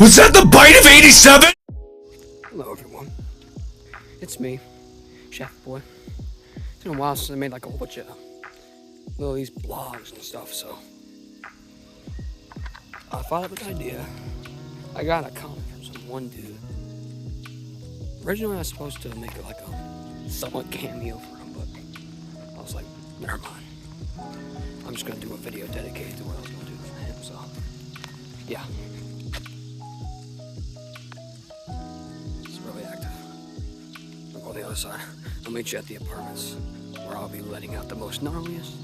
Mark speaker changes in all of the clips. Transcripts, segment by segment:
Speaker 1: Was that the bite of 87?
Speaker 2: Hello everyone, it's me, Chef Boy. It's been a while since I made like a whole bunch of these blogs and stuff, so I thought of an idea. I got a comment from some one dude. Originally I was supposed to make it like a somewhat cameo for him, but I was like, never mind. I'm just gonna do a video dedicated to what I was gonna do for him, so yeah. It's really active. I'll go on the other side. I'll meet you at the apartments, where I'll be letting out the most gnarliest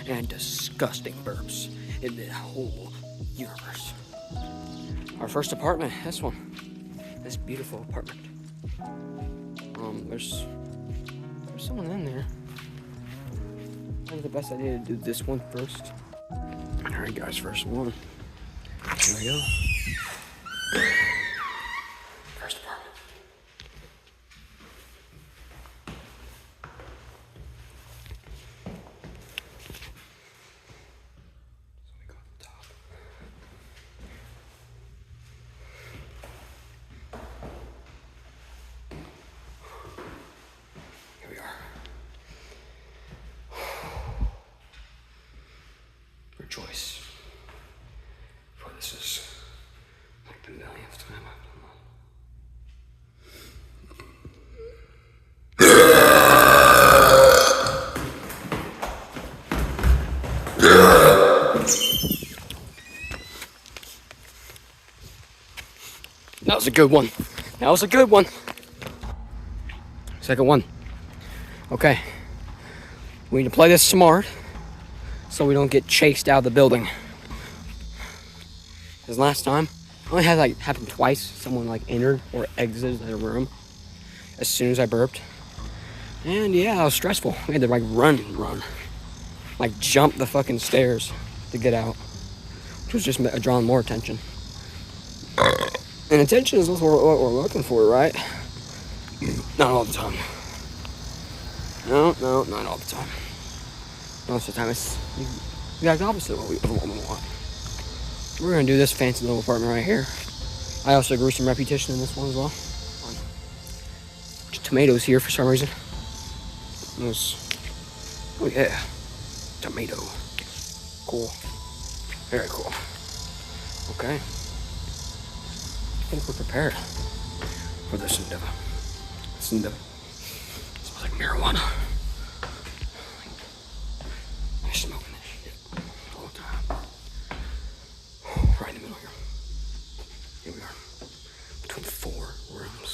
Speaker 2: and disgusting burps in the whole universe. Our first apartment, this one. This beautiful apartment. There's someone in there. I think the best idea to do this one first. Alright guys, first one. Here we go. First apartment. So we go to the top. Here we are. Rejoice. For this is like the millionth time I've done that. That was a good one. That was a good one. Second one. Okay. We need to play this smart so we don't get chased out of the building. Because last time, I only had like happen twice. Someone like entered or exited the room as soon as I burped. And yeah, it was stressful. We had to like run. Like jump the fucking stairs to get out. Which was just drawing more attention. And attention is what we're looking for, right? Not all the time. No, not all the time. Most of the time, it's the exact opposite of what we want. We're gonna do this fancy little apartment right here. I also grew some repetition in this one as well. Just tomatoes here for some reason. Oh yeah, tomato. Cool, very cool. Okay, I think we're prepared for this endeavor. It smells like marijuana. I'm smoking this shit all the time. Right in the middle here. Here we are. Between 4 rooms.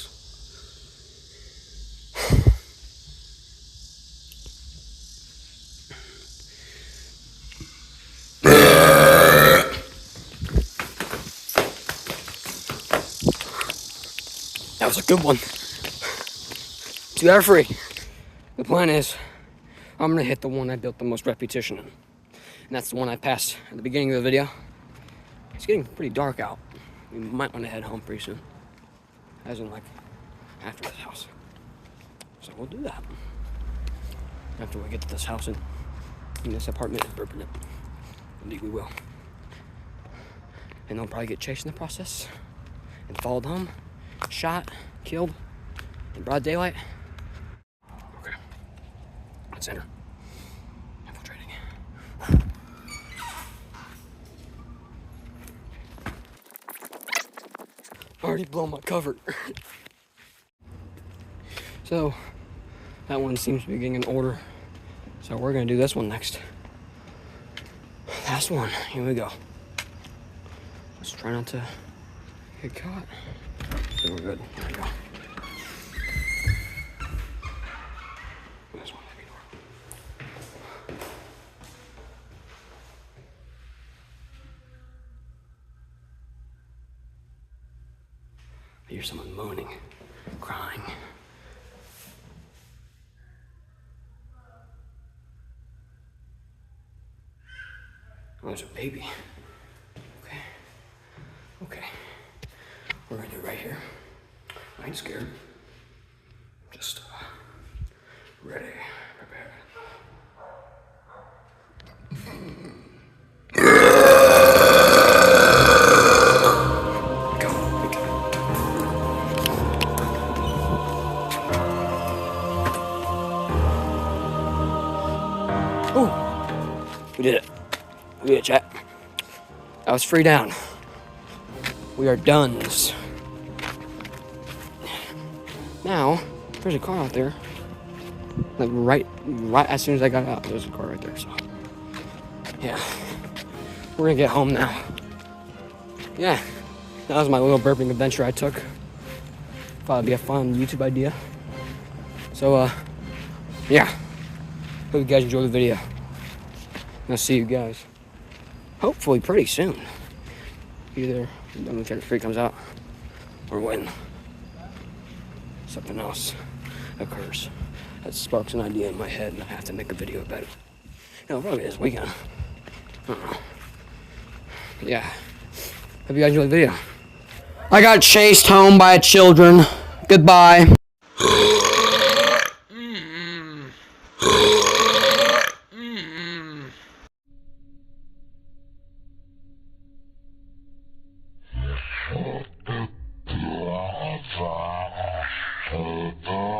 Speaker 2: That was a good one. 2 out of 3. The plan is, I'm gonna hit the one I built the most repetition in. And that's the one I passed at the beginning of the video. It's getting pretty dark out. We might want to head home pretty soon. As in like, after this house. So we'll do that. After we get to this house and in this apartment and burping it. Indeed we will. And they'll probably get chased in the process. And followed home. Shot. Killed. In broad daylight. Okay. Let's enter. Infiltrating. Already blown my cover. So, that one seems to be getting an order. So we're gonna do this one next. Last one, here we go. Let's try not to get caught. So we're good, here we go. This one, heavy door. I hear someone moaning, crying. Oh, there's a baby. Okay. We're gonna do it right here. I ain't scared. Just ready, prepared. Go. Oh, we did it. We did it, chat. I was free down. We are done. Now, there's a car out there. Like right as soon as I got out, there's a car right there. So, yeah, we're gonna get home now. Yeah, that was my little burping adventure I took. Thought it'd be a fun YouTube idea. So, yeah. Hope you guys enjoyed the video. I'll see you guys hopefully pretty soon. Either when Chapter 3 comes out or when something else occurs that sparks an idea in my head and I have to make a video about it. You know, probably this weekend. I don't know. But yeah. Hope you guys enjoyed the video. I got chased home by children. Goodbye.